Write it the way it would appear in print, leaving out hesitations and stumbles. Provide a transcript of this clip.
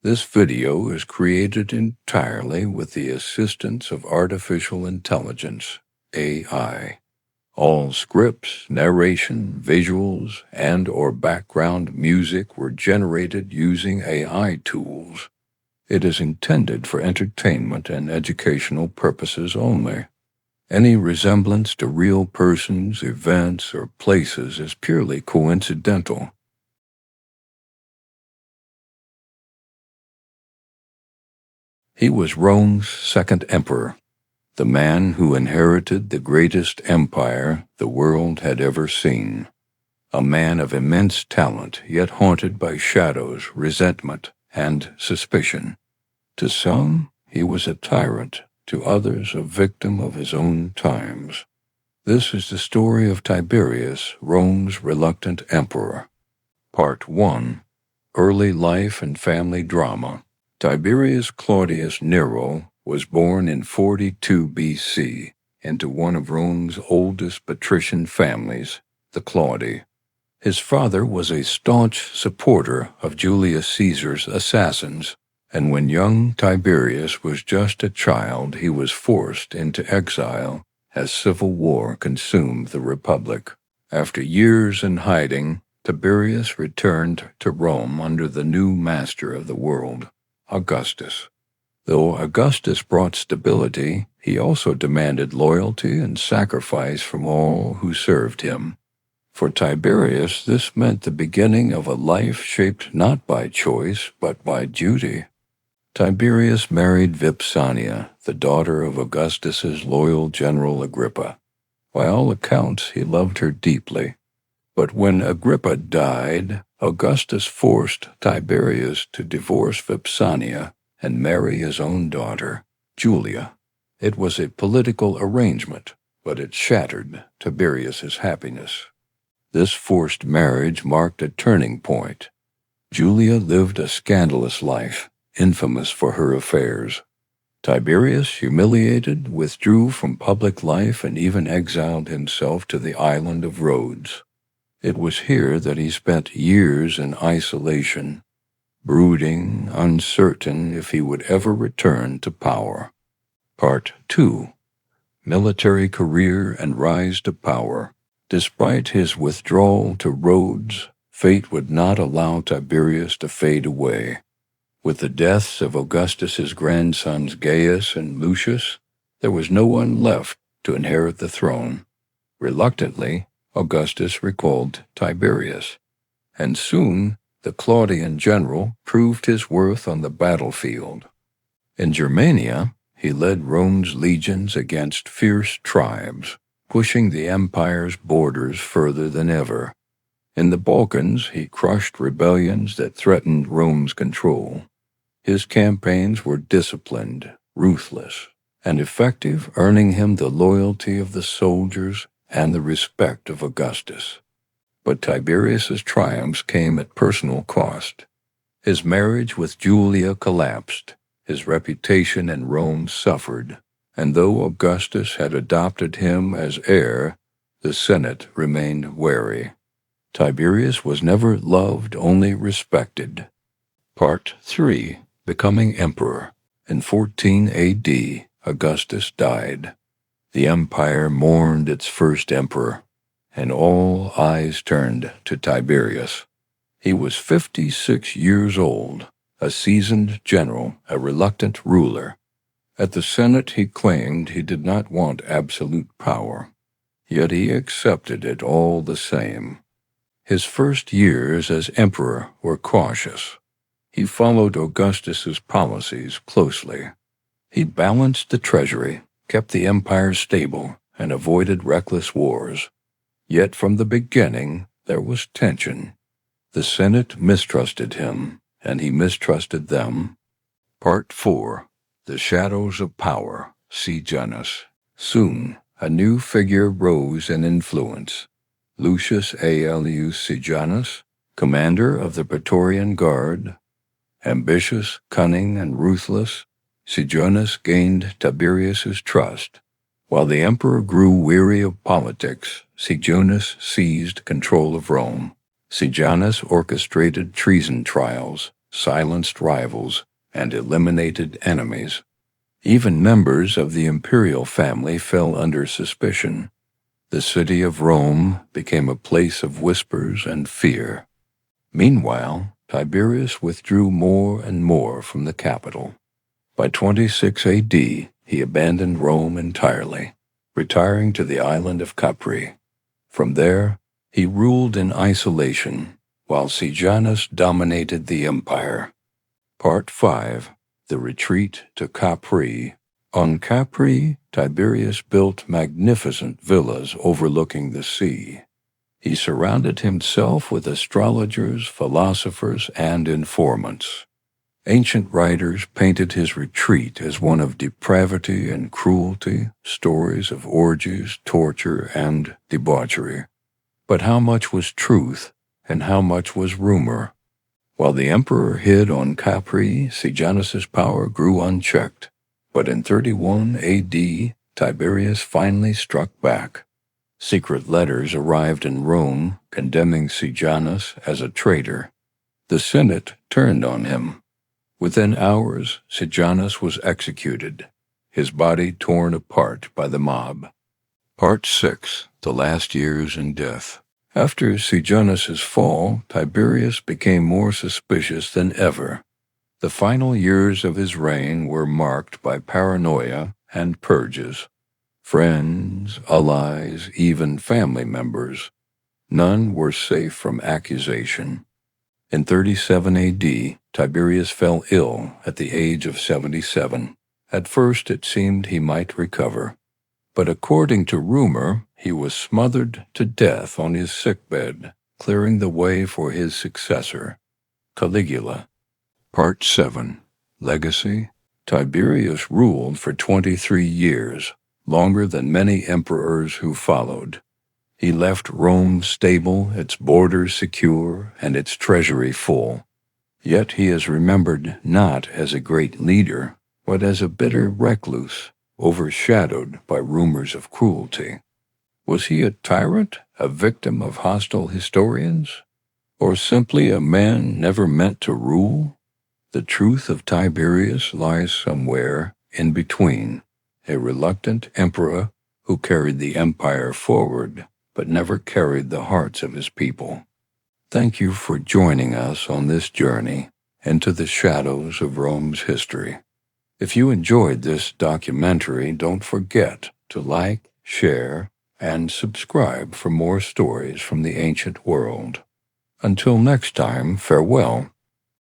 This video is created entirely with the assistance of artificial intelligence, AI. All scripts, narration, visuals, and/or background music were generated using AI tools. It is intended for entertainment and educational purposes only. Any resemblance to real persons, events, or places is purely coincidental. He was Rome's second emperor, the man who inherited the greatest empire the world had ever seen. A man of immense talent, yet haunted by shadows, resentment, and suspicion. To some, he was a tyrant, to others a victim of his own times. This is the story of Tiberius, Rome's reluctant emperor. Part 1. Early Life and Family Drama. Tiberius Claudius Nero was born in 42 BC into one of Rome's oldest patrician families, the Claudi. His father was a staunch supporter of Julius Caesar's assassins, and when young Tiberius was just a child, he was forced into exile as civil war consumed the Republic. After years in hiding, Tiberius returned to Rome under the new master of the world, Augustus. Though Augustus brought stability, he also demanded loyalty and sacrifice from all who served him. For Tiberius, this meant the beginning of a life shaped not by choice, but by duty. Tiberius married Vipsania, the daughter of Augustus's loyal general Agrippa. By all accounts, he loved her deeply. But when Agrippa died, Augustus forced Tiberius to divorce Vipsania and marry his own daughter, Julia. It was a political arrangement, but it shattered Tiberius's happiness. This forced marriage marked a turning point. Julia lived a scandalous life, infamous for her affairs. Tiberius, humiliated, withdrew from public life and even exiled himself to the island of Rhodes. It was here that he spent years in isolation, brooding, uncertain if he would ever return to power. Part 2. Military Career and Rise to Power. Despite his withdrawal to Rhodes, fate would not allow Tiberius to fade away. With the deaths of Augustus's grandsons Gaius and Lucius, there was no one left to inherit the throne. Reluctantly, Augustus recalled Tiberius, and soon the Claudian general proved his worth on the battlefield. In Germania, he led Rome's legions against fierce tribes, pushing the empire's borders further than ever. In the Balkans, he crushed rebellions that threatened Rome's control. His campaigns were disciplined, ruthless, and effective, earning him the loyalty of the soldiers and the respect of Augustus. But Tiberius's triumphs came at personal cost. His marriage with Julia collapsed, his reputation in Rome suffered, and though Augustus had adopted him as heir, the Senate remained wary. Tiberius was never loved, only respected. Part 3. Becoming Emperor. In 14 AD, Augustus died. The empire mourned its first emperor, and all eyes turned to Tiberius. He was 56 years old, a seasoned general, a reluctant ruler. At the Senate he claimed he did not want absolute power, yet he accepted it all the same. His first years as emperor were cautious. He followed Augustus's policies closely. He balanced the treasury, kept the empire stable, and avoided reckless wars. Yet from the beginning there was tension. The Senate mistrusted him, and he mistrusted them. Part 4. The Shadows of Power. Sejanus. Soon, a new figure rose in influence. Lucius Aelius Sejanus, commander of the Praetorian Guard. Ambitious, cunning, and ruthless, Sejanus gained Tiberius's trust. While the emperor grew weary of politics, Sejanus seized control of Rome. Sejanus orchestrated treason trials, silenced rivals, and eliminated enemies. Even members of the imperial family fell under suspicion. The city of Rome became a place of whispers and fear. Meanwhile, Tiberius withdrew more and more from the capital. By 26 AD, he abandoned Rome entirely, retiring to the island of Capri. From there, he ruled in isolation, while Sejanus dominated the empire. Part 5. The Retreat to Capri. On Capri, Tiberius built magnificent villas overlooking the sea. He surrounded himself with astrologers, philosophers, and informants. Ancient writers painted his retreat as one of depravity and cruelty, stories of orgies, torture, and debauchery. But how much was truth, and how much was rumor? While the emperor hid on Capri, Sejanus's power grew unchecked. But in 31 AD, Tiberius finally struck back. Secret letters arrived in Rome condemning Sejanus as a traitor. The Senate turned on him. Within hours, Sejanus was executed, his body torn apart by the mob. Part 6. The Last Years and Death. After Sejanus's fall, Tiberius became more suspicious than ever. The final years of his reign were marked by paranoia and purges. Friends, allies, even family members, none were safe from accusation. In 37 AD, Tiberius fell ill at the age of 77. At first it seemed he might recover, but according to rumor, he was smothered to death on his sickbed, clearing the way for his successor, Caligula. Part 7. Legacy. Tiberius ruled for 23 years, longer than many emperors who followed. He left Rome stable, its borders secure, and its treasury full. Yet he is remembered not as a great leader, but as a bitter recluse, overshadowed by rumors of cruelty. Was he a tyrant, a victim of hostile historians, or simply a man never meant to rule? The truth of Tiberius lies somewhere in between, a reluctant emperor who carried the empire forward, but never carried the hearts of his people. Thank you for joining us on this journey into the shadows of Rome's history. If you enjoyed this documentary, don't forget to like, share, and subscribe for more stories from the ancient world. Until next time, farewell.